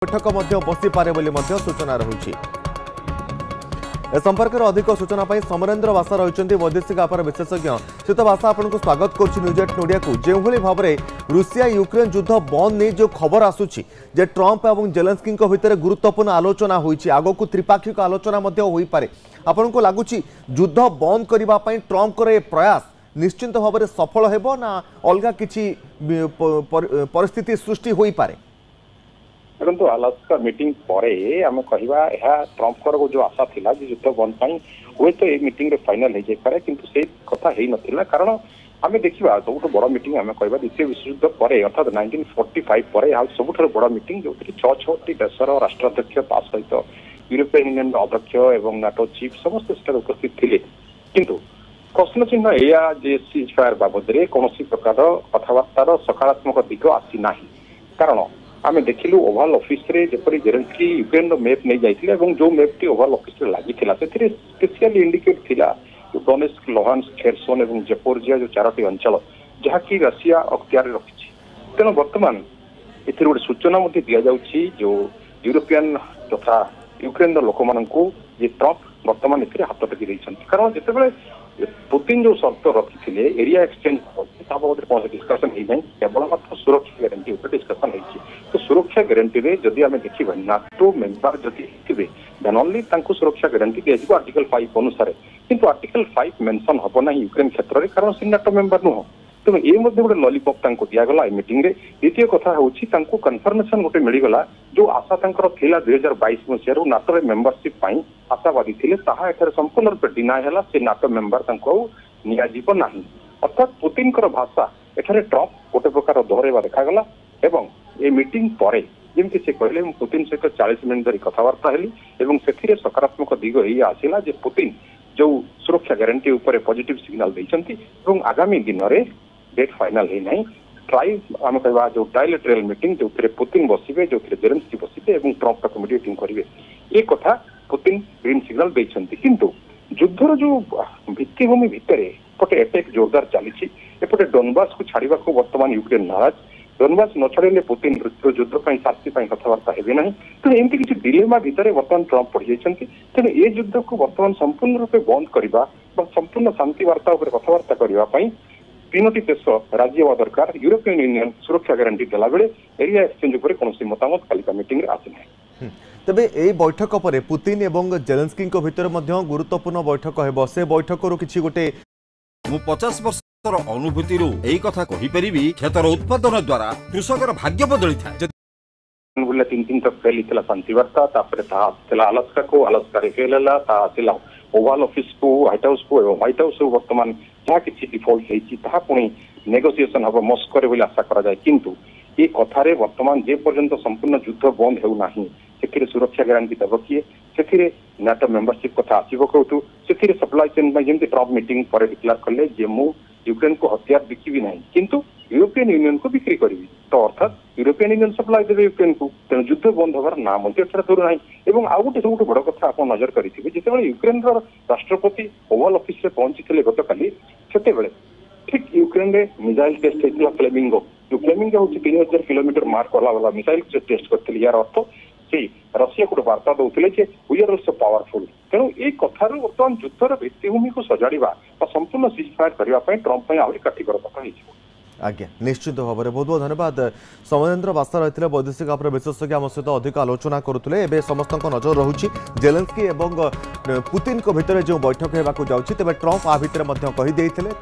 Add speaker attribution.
Speaker 1: बैठक बसी पारे सूचना रही। ए संपर्क में अधिक सूचना समरेन्द्र बासा रही वैदेशिक व्यापार विशेषज्ञ। श्रीत बासा आपको स्वागत करुँच मीडिया को। जो भाव में रूसिया यूक्रेन युद्ध बंद नहीं जो खबर आसूची जे ट्रंप और जेलेंस्की भितर गुरुत्वपूर्ण आलोचना होती आग को त्रिपाक्षिक आलोचना हो पारे आपन को लगुच युद्ध बंद करने ट्रंप ये प्रयास निश्चिंत भाव में सफल हो ना अलग किसी परिस्थिति सृष्टि हो पारे।
Speaker 2: देखो अलास्का मीटिंग पर आम कहवा ट्रंपर जो आशा थिला युद्ध बंद हुए तो ये मीटिंग रे फाइनल हो जाए पारे किंतु से कथा है नथिला कारण आम देखा सब बड़ मीटिंग आम कहवा द्वितीय विश्वयुद्ध पर अर्थात 1945 पर सब बड़ मीटिंग जो 6 देशर राष्ट्राध्यक्ष ता सहित यूरोपियन यूनियन अध्यक्ष और नाटो चीफ समस्त उपस्थित थे किंतु प्रश्न चिन्ह या सीज फायर बाबद कौन प्रकार कथबार्तार सकारात्मक दिग आसी ना कारण आम देखिलु ओभाल ऑफिस रे जेपरी जेलेंस्की यूक्रेन मैप नहीं जाइथिले जो मैप टी ओभाल ऑफिस रे लागि थिला सेथिरे स्पेशली इंडिकेट थिला डोनेस्क लुहान्स्क खेरसन और जेपोर्जिया जो 4टी अंचल जहा कि रशिया अख्तियार रखिछि तेणु वर्तमान एथिर गोटे सूचना मध्ये दिया जाउछि जो यूरोपियन तथा यूक्रेन लोक माननकु जे ट्रंप वर्तमान एथिरे हाथ टेकी दैछन्ति कारण जेतेबेले पुतिन जो शर्त रखी एरिया एक्सचेंज बाबद कौन डिस्कसन है केवल मात्र सुरक्षा गारंटी डिस्कसन है तो सुरक्षा गारंटी रे जदि आम देखा नाटो मेम्बर जदि देन ओनली सुरक्षा गारंटी दिया आर्टिकल 5 अनुसार किंतु आर्टिकल 5 मेंशन हम ना यूक्रेन क्षेत्र में कारण से नाटो मेम्बर नुह तेणु ये गोटे लॉलीपॉप दिगला मीटिंग रे द्वितीय कथा हूँ कन्फर्मेशन गोटे मिलगला जो आशा थिला 2022 मसीह नाटो मेम्बरशिप आशावादी थे संपूर्ण रूप डिनाय है से नाटो मेम्बर ना अर्थात पुतिन भाषा एठारे ट्रंप गोटे प्रकार दोहरेवा देखागला एवं ये मीटिंग पर जमी से कहले पुतिन सहित 40 मिनट धरी कथबार्ता हेली से सकारात्मक दिग ये आसला जे पुतिन जो सुरक्षा गारंटी उपर पॉजिटिव सिग्नल देइछंती आगामी दिन में डेट फाइनल है नहीं ट्राई आम कह जो ट्राइलेटरल मीटिंग जो पुतिन बसवे जो जेलेंस्की बसवे और ट्रंप तक मीडिएटिंग करेंगे ये कथा पुतिन ग्रीन सिग्नल देइछंती किंतु युद्धर जो भित्तिभूमि भितर पटे अटैक जोरदार चली एपटे डोनबास को छाड़ा को वर्तमान यूक्रेन नाराज डोनबास न छाड़े पुतिन युद्ध शांति कथबार्ता है ना तेणु एमती किसी डिलेमा भितर वर्तमान ट्रंप पड़ जाती तेणु ये युद्ध को वर्तमान संपूर्ण रूप बंद करने संपूर्ण शांति वार्ता कथबार्ता करने तीनोटी देश राजी हवा दरकार यूरोपियन यूनियन सुरक्षा गारंटी देला बेले एरिया एक्सचेंज उपर कौन मतामत कालिका मीटिंग रे आसी ना
Speaker 1: तेबे ए बैठक पर पुतिन एवं जेलेंस्की भितर गुरुत्वपूर्ण बैठक हेबो से बैठक किछि गोटे
Speaker 3: मु 50 वर्षर अनुभूति एई कथा कहि परिबी क्षेत्र उत्पादन द्वारा कृषकर भाग्य बदली था
Speaker 2: बोले 3 तक फेल इतला शांति वार्ता तापर ता आसला अलास्का को अलास्का रे फेल हला ता आसला ओवाल ऑफिस को व्हाइट हाउस को एवं व्हाइट हाउस वर्तमान जहाँ किसी डिफॉल्ट होती पुणी नेगोसिएशन हम मस्को बोली आशा करा जाए किंतु ये कथारे वर्तमान जे पर्यंत संपूर्ण युद्ध बंद होना से सुरक्षा गारंटी दब किए से नाटो मेम्बरशिप कथा आसो कौटू से सप्लाई चेन जमी ट्रंप मीटिंग पर डिक्लेयर कले जे मु यूक्रेन को हथियार बिकिबी ना किंतु यूरोपियन यूनियन को बिक्री करी तो अर्थात यूरोपियन यूनियन सप्लाई देवे यूक्रेन को तेणु युद्ध बंद होवार ना दूर ना और आउ गोटे सब बड़ कथा आप नजर करेंगे जिते यूक्रेन राष्ट्रपति ओवाल ऑफिस पहुंची गत काली से ठीक यूक्रेन में मिसाइल टेस्ट होता फ्लेमिंगो जो फ्लेमिंगो हूँ 3000 किलोमीटर मार कला वाला मिसाइल टेस्ट करते यार अर्थ से रशिया को वार्ता दौले वी आर अल्सो पावरफुल तेणु ये कथार बर्तमान युद्धर भित्तिभूमि को सजाड़ा संपूर्ण सीज फायर करने ट्रंप आहरी काठिकर कथा हो
Speaker 1: आज्ञा निश्चित भाव में बहुत बहुत धन्यवाद समरेन्द्र बासा रही वैदेशिक व्यापार विशेषज्ञ आम सहित अधिक आलोचना करुले एवं समस्त नजर रहुछि जेलेंस्की एवं पुतिन भितर जो बैठक होगा जाऊँगी तेज ट्रंप आ भितर कहीदे